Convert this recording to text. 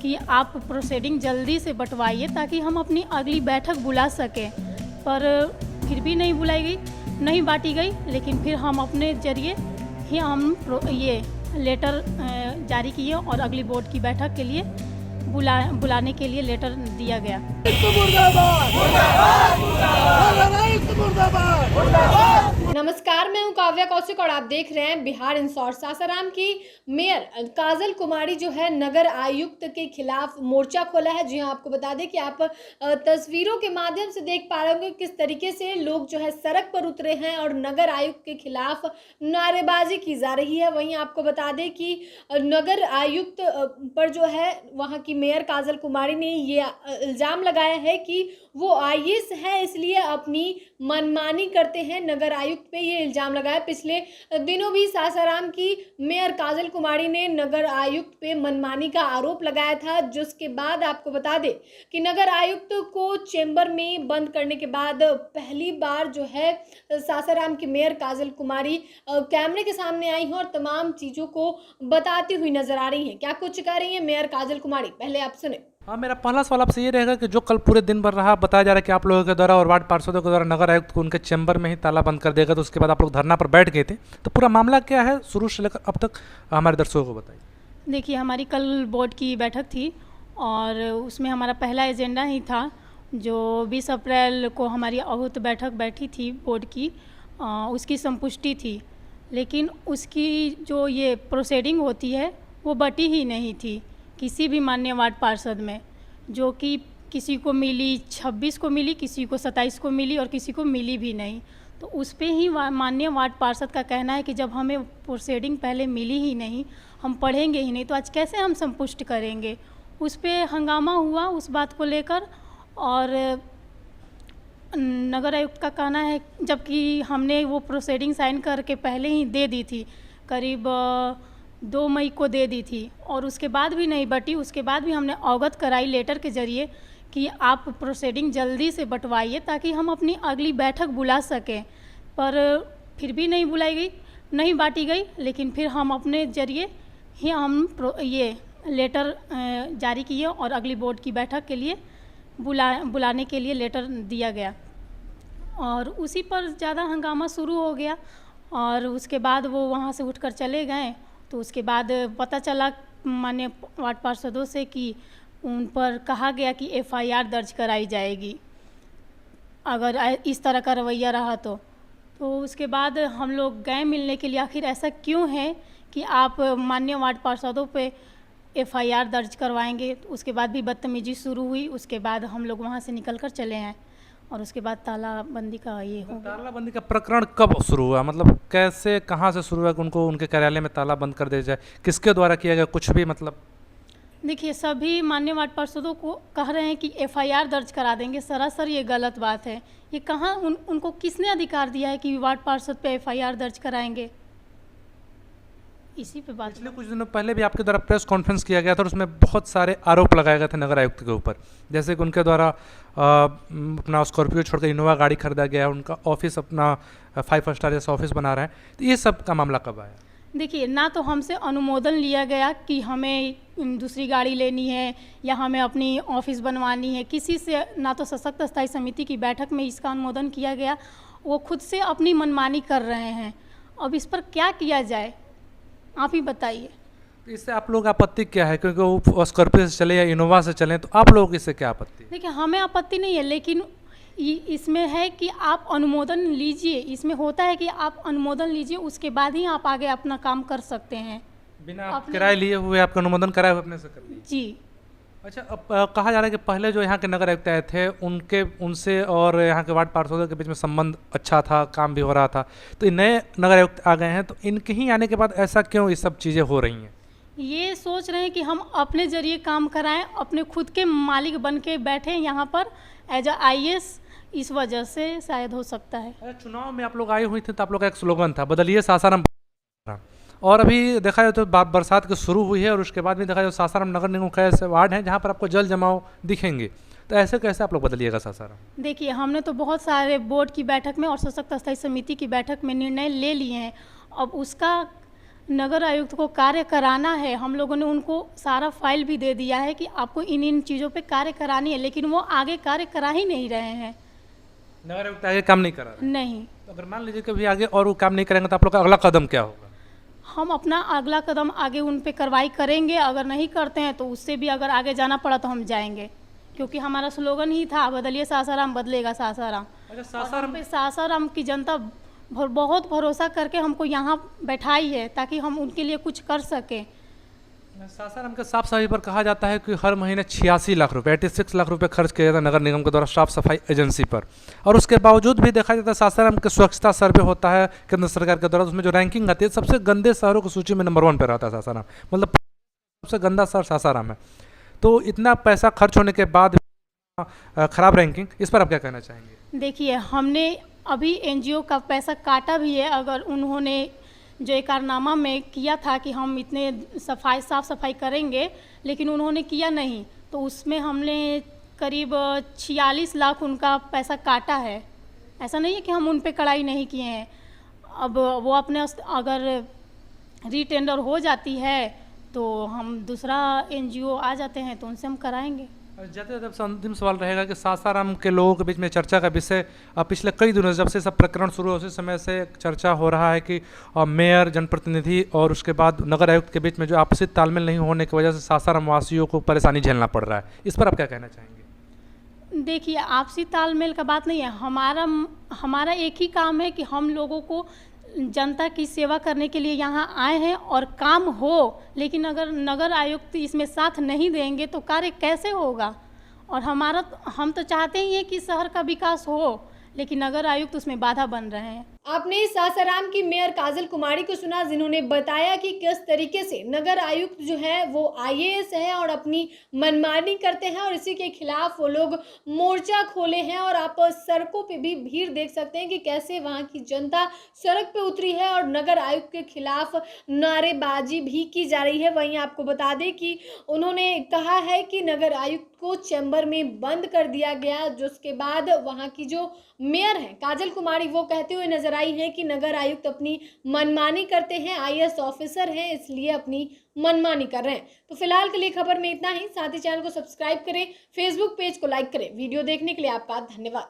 कि आप प्रोसीडिंग जल्दी से बंटवाइए ताकि हम अपनी अगली बैठक बुला सकें, पर फिर भी नहीं बुलाई गई, नहीं बांटी गई। लेकिन फिर हम अपने ज़रिए ही ये लेटर जारी किए और अगली बोर्ड की बैठक के लिए बुलाने के लिए लेटर दिया गया। नमस्कार, मैं हूं काव्या कौशिक और आप देख रहे हैं बिहार इंसौर। सासाराम की मेयर काजल कुमारी जो है नगर आयुक्त के खिलाफ मोर्चा खोला है। जी हाँ, आपको बता दें कि आप तस्वीरों के माध्यम से देख पा रहे होंगे किस तरीके से लोग जो है सड़क पर उतरे हैं और नगर आयुक्त के खिलाफ नारेबाजी की जा रही है। वहीं आपको बता दें कि नगर आयुक्त पर जो है वहाँ की मेयर काजल कुमारी ने ये इल्ज़ाम लगाया है कि वो आईएएस है, इसलिए अपनी मनमानी करते हैं। नगर आयुक्त पे ये इल्ज़ाम लगाया। पिछले दिनों भी सासाराम की मेयर काजल कुमारी ने नगर आयुक्त पे मनमानी का आरोप लगाया था, जिसके बाद आपको बता दें कि नगर आयुक्त को चेंबर में बंद करने के बाद पहली बार जो है सासाराम की मेयर काजल कुमारी कैमरे के सामने आई हैं और तमाम चीज़ों को बताती हुई नजर आ रही हैं। क्या कुछ कह रही हैं मेयर काजल कुमारी, पहले आप सुने। हाँ, मेरा पहला सवाल आपसे ये रहेगा कि जो कल पूरे दिन भर रहा, बताया जा रहा है कि आप लोगों के द्वारा और वार्ड पार्षदों के द्वारा नगर आयुक्त को उनके चैम्बर में ही ताला बंद कर देगा, तो उसके बाद आप लोग धरना पर बैठ गए थे, तो पूरा मामला क्या है शुरू से लेकर अब तक हमारे दर्शकों को बताइए। देखिए, हमारी कल बोर्ड की बैठक थी और उसमें हमारा पहला एजेंडा ही था जो 20 अप्रैल को हमारी आहूत बैठक बैठी थी बोर्ड की, उसकी संपुष्टि थी। लेकिन उसकी जो ये प्रोसीडिंग होती है वो बटी ही नहीं थी किसी भी माननीय वार्ड पार्षद में, जो कि किसी को मिली 26 को मिली, किसी को 27 को मिली और किसी को मिली भी नहीं। तो उस पे ही माननीय वार्ड पार्षद का कहना है कि जब हमें प्रोसीडिंग पहले मिली ही नहीं, हम पढ़ेंगे ही नहीं, तो आज कैसे हम संपुष्ट करेंगे। उस पे हंगामा हुआ उस बात को लेकर और नगर आयुक्त का कहना है, जबकि हमने वो प्रोसीडिंग साइन करके पहले ही दे दी थी, करीब 2 मई को दे दी थी और उसके बाद भी नहीं बटी। उसके बाद भी हमने अवगत कराई लेटर के ज़रिए कि आप प्रोसीडिंग जल्दी से बंटवाइए ताकि हम अपनी अगली बैठक बुला सकें, पर फिर भी नहीं बुलाई गई, नहीं बांटी गई। लेकिन फिर हम अपने ज़रिए ही ये लेटर जारी किए और अगली बोर्ड की बैठक के लिए बुलाने के लिए लेटर दिया गया और उसी पर ज़्यादा हंगामा शुरू हो गया और उसके बाद वो वहाँ से उठकर चले गए। तो उसके बाद पता चला माननीय वार्ड पार्षदों से कि उन पर कहा गया कि एफआईआर दर्ज कराई जाएगी अगर इस तरह का रवैया रहा तो उसके बाद हम लोग गए मिलने के लिए, आखिर ऐसा क्यों है कि आप माननीय वार्ड पार्षदों पे एफआईआर दर्ज करवाएंगे। तो उसके बाद भी बदतमीजी शुरू हुई। उसके बाद हम लोग वहाँ से निकल कर चले आए और उसके बाद तालाबंदी का ये हो गया। तालाबंदी का प्रकरण कब शुरू हुआ, मतलब कैसे, कहाँ से शुरू हुआ कि उनको उनके कार्यालय में ताला बंद कर दिया जाए, किसके द्वारा किया गया, कुछ भी मतलब? देखिए, सभी माननीय वार्ड पार्षदों को कह रहे हैं कि एफआईआर दर्ज करा देंगे। सरासर ये गलत बात है। ये कहाँ उनको किसने अधिकार दिया है कि वार्ड पार्षद पे एफआईआर दर्ज कराएंगे। इसी पे बात। पिछले कुछ दिनों पहले भी आपके द्वारा प्रेस कॉन्फ्रेंस किया गया था और उसमें बहुत सारे आरोप लगाए गए थे नगर आयुक्त के ऊपर, जैसे कि उनके द्वारा अपना स्कॉर्पियो छोड़कर इनोवा गाड़ी खरीदा गया, उनका ऑफिस अपना 5 स्टार जैसा ऑफिस बना रहा है। तो ये सब का मामला कब आया? देखिए, ना तो हमसे अनुमोदन लिया गया कि हमें दूसरी गाड़ी लेनी है या हमें अपनी ऑफिस बनवानी है, किसी से ना तो सशक्त स्थायी समिति की बैठक में इसका अनुमोदन किया गया। वो खुद से अपनी मनमानी कर रहे हैं। अब इस पर क्या किया जाए, आप ही बताइए। इससे आप लोग आपत्ति क्या है, क्योंकि वो स्कॉर्पियो से चले या इनोवा से चलें, तो आप लोगों को इससे क्या आपत्ति? देखिए, हमें आपत्ति नहीं है, लेकिन इसमें है कि आप अनुमोदन लीजिए। इसमें होता है कि आप अनुमोदन लीजिए, उसके बाद ही आप आगे अपना काम कर सकते हैं। बिना किराए लिए हुए आपका अनुमोदन कराए हुए अपने से कर लीजिए। जी। अच्छा, अब कहा जा रहा है कि पहले जो यहाँ के नगर आयुक्त आए थे उनसे और यहाँ के वार्ड पार्षदों के बीच में संबंध अच्छा था, काम भी हो रहा था, तो नए नगर आयुक्त आ गए हैं, तो इनके ही आने के बाद ऐसा क्यों ये सब चीज़ें हो रही हैं? ये सोच रहे हैं कि हम अपने ज़रिए काम कराएं, अपने खुद के मालिक बन के बैठे यहाँ पर एज अ आईएएस, इस वजह से शायद हो सकता है। चुनाव में आप लोग आए हुए थे तो आप लोग का एक स्लोगन था, बदलिए सासाराम। और अभी देखा जाए तो बरसात की शुरू हुई है और उसके बाद भी देखा जाए सासाराम नगर निगम का ऐसे वार्ड हैं जहाँ पर आपको जल जमाव दिखेंगे, तो ऐसे कैसे आप लोग बदलिएगा सासाराम? देखिए, हमने तो बहुत सारे बोर्ड की बैठक में और सशक्त स्थायी समिति की बैठक में निर्णय ले लिए हैं। अब उसका नगर आयुक्त को कार्य कराना है। हम लोगों ने उनको सारा फाइल भी दे दिया है कि आपको इन इन चीज़ों पे कार्य करानी है, लेकिन वो आगे कार्य करा ही नहीं रहे हैं। नगर आयुक्त आगे काम नहीं कर रहा है। नहीं, तो अगर मान लीजिए कभी आगे और वो काम नहीं करेंगे तो आप लोग का अगला कदम क्या होगा? हम अपना अगला कदम आगे उन पे कार्रवाई करेंगे। अगर नहीं करते हैं तो उससे भी अगर आगे जाना पड़ा तो हम जाएंगे, क्योंकि हमारा स्लोगन ही था, बदलिए सासाराम, बदलेगा सासाराम। अच्छा, और सासाराम हम पे सासाराम की जनता बहुत भरोसा करके हमको यहाँ बैठाई है ताकि हम उनके लिए कुछ कर सकें। सासाराम के साफ सफाई पर कहा जाता है कि हर महीने 86 लाख रुपए 86 लाख रुपए खर्च किया जाता है नगर निगम के द्वारा साफ सफाई एजेंसी पर, और उसके बावजूद भी देखा जाता है सासाराम के स्वच्छता सर्वे होता है केंद्र सरकार के द्वारा, उसमें जो रैंकिंग आती है सबसे गंदे शहरों की सूची में नंबर 1 पर रहता है सासाराम, मतलब सबसे गंदा शहर सासाराम है। तो इतना पैसा खर्च होने के बाद खराब रैंकिंग, इस पर आप क्या कहना चाहेंगे? देखिए, हमने अभी एनजीओ का पैसा काटा भी है। अगर उन्होंने जो एकरारनामा में किया था कि हम इतने साफ़ सफाई करेंगे, लेकिन उन्होंने किया नहीं, तो उसमें हमने करीब 46 लाख उनका पैसा काटा है। ऐसा नहीं है कि हम उन पे कड़ाई नहीं किए हैं। अब वो अपने अगर रीटेंडर हो जाती है तो हम दूसरा एनजीओ आ जाते हैं तो उनसे हम कराएंगे। जाते जब अंतिम सवाल रहेगा कि सासाराम के लोगों के बीच में चर्चा का विषय पिछले कई दिनों से, जब से सब प्रकरण शुरू हुए उसी समय से चर्चा हो रहा है कि मेयर, जनप्रतिनिधि और उसके बाद नगर आयुक्त के बीच में जो आपसी तालमेल नहीं होने की वजह से सासाराम वासियों को परेशानी झेलना पड़ रहा है। इस पर आप क्या कहना चाहेंगे? देखिए, आपसी तालमेल का बात नहीं है। हमारा एक ही काम है कि हम लोगों को जनता की सेवा करने के लिए यहाँ आए हैं और काम हो, लेकिन अगर नगर आयुक्त इसमें साथ नहीं देंगे तो कार्य कैसे होगा? और हम तो चाहते ही हैं कि शहर का विकास हो, लेकिन नगर आयुक्त उसमें बाधा बन रहे हैं। आपने सासाराम की मेयर काजल कुमारी को सुना, जिन्होंने बताया कि किस तरीके से नगर आयुक्त जो है वो आईएएस है और अपनी मनमानी करते हैं और इसी के खिलाफ वो लोग मोर्चा खोले हैं। और आप सड़कों पे भी भीड़ देख सकते हैं कि कैसे वहां की जनता सड़क पे उतरी है और नगर आयुक्त के खिलाफ नारेबाजी भी की जा रही है। वहीं आपको बता दें कि उन्होंने कहा है कि नगर आयुक्त को चैम्बर में बंद कर दिया गया, जिसके बाद वहां की जो मेयर है काजल कुमारी वो कहते हुए नजर आई है कि नगर आयुक्त अपनी मनमानी करते हैं, आईएएस ऑफिसर हैं इसलिए अपनी मनमानी कर रहे हैं। तो फिलहाल के लिए खबर में इतना ही। साथ ही चैनल को सब्सक्राइब करें, फेसबुक पेज को लाइक करें। वीडियो देखने के लिए आपका धन्यवाद।